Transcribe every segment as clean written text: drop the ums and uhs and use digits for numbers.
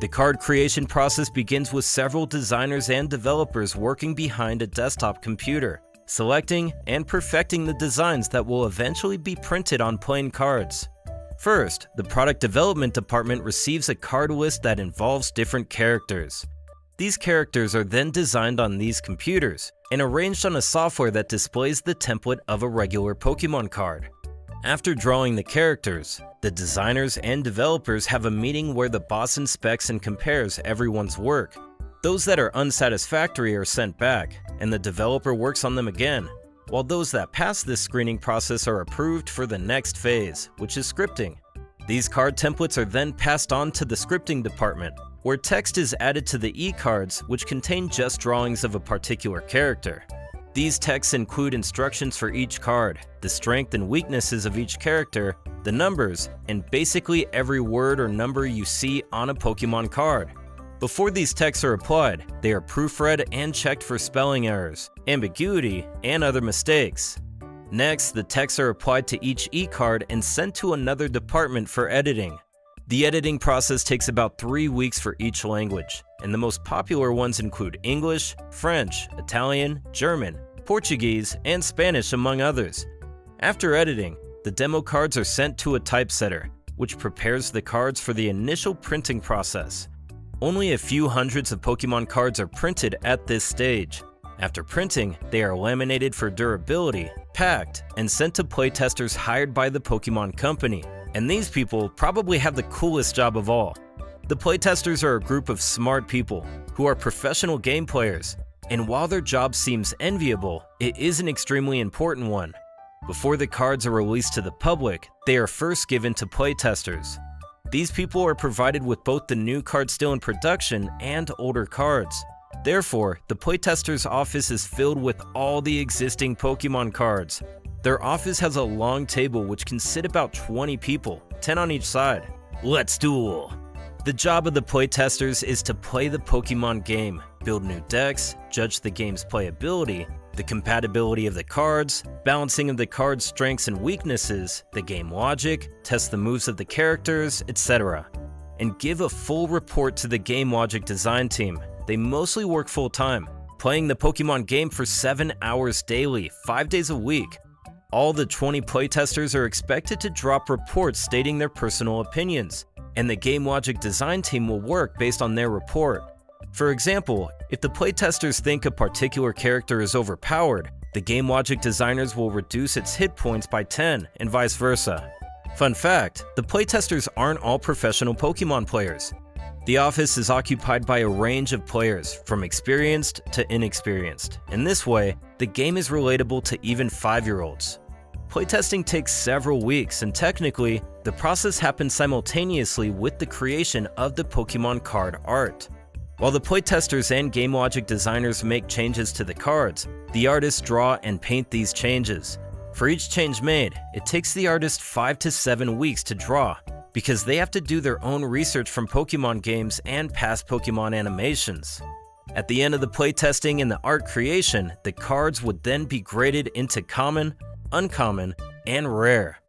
The card creation process begins with several designers and developers working behind a desktop computer, selecting and perfecting the designs that will eventually be printed on playing cards. First, the product development department receives a card list that involves different characters. These characters are then designed on these computers and arranged on a software that displays the template of a regular Pokémon card. After drawing the characters, the designers and developers have a meeting where the boss inspects and compares everyone's work. Those that are unsatisfactory are sent back, and the developer works on them again, while those that pass this screening process are approved for the next phase, which is scripting. These card templates are then passed on to the scripting department, where text is added to the e-cards which contain just drawings of a particular character. These texts include instructions for each card, the strength and weaknesses of each character, the numbers, and basically every word or number you see on a Pokémon card. Before these texts are applied, they are proofread and checked for spelling errors, ambiguity, and other mistakes. Next, the texts are applied to each e-card and sent to another department for editing. The editing process takes about 3 weeks for each language, and the most popular ones include English, French, Italian, German, Portuguese, and Spanish, among others. After editing, the demo cards are sent to a typesetter, which prepares the cards for the initial printing process. Only a few hundreds of Pokémon cards are printed at this stage. After printing, they are laminated for durability, packed, and sent to playtesters hired by the Pokémon company. And these people probably have the coolest job of all. The playtesters are a group of smart people who are professional game players, and while their job seems enviable, it is an extremely important one. Before the cards are released to the public, they are first given to playtesters. These people are provided with both the new cards still in production and older cards. Therefore, the playtester's office is filled with all the existing Pokémon cards. Their office has a long table which can sit about 20 people, 10 on each side. Let's duel! The job of the playtesters is to play the Pokémon game, build new decks, judge the game's playability, the compatibility of the cards, balancing of the card's strengths and weaknesses, the game logic, test the moves of the characters, etc. And give a full report to the game logic design team. They mostly work full-time, playing the Pokémon game for 7 hours daily, 5 days a week. All the 20 playtesters are expected to drop reports stating their personal opinions, and the game logic design team will work based on their report. For example, if the playtesters think a particular character is overpowered, the game logic designers will reduce its hit points by 10 and vice versa. Fun fact, the playtesters aren't all professional Pokémon players. The office is occupied by a range of players, from experienced to inexperienced. In this way, the game is relatable to even 5-year-olds. Playtesting takes several weeks, and technically, the process happens simultaneously with the creation of the Pokémon card art. While the playtesters and game logic designers make changes to the cards, the artists draw and paint these changes. For each change made, it takes the artist 5 to 7 weeks to draw, because they have to do their own research from Pokémon games and past Pokémon animations. At the end of the playtesting and the art creation, the cards would then be graded into common, uncommon, and rare.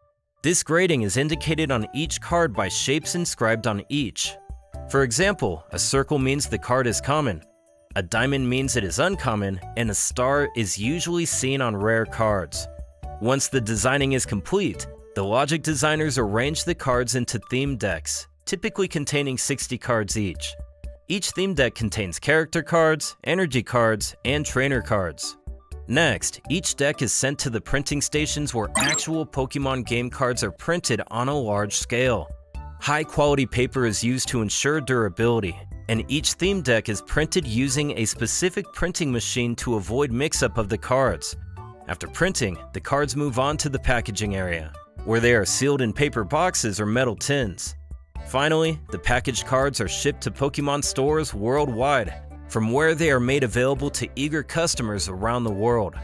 This grading is indicated on each card by shapes inscribed on each. For example, a circle means the card is common, a diamond means it is uncommon, and a star is usually seen on rare cards. Once the designing is complete, the logic designers arrange the cards into theme decks, typically containing 60 cards each. Each theme deck contains character cards, energy cards, and trainer cards. Next, each deck is sent to the printing stations where actual Pokémon game cards are printed on a large scale. High-quality paper is used to ensure durability, and each theme deck is printed using a specific printing machine to avoid mix-up of the cards. After printing, the cards move on to the packaging area, where they are sealed in paper boxes or metal tins. Finally, the packaged cards are shipped to Pokémon stores worldwide, from where they are made available to eager customers around the world.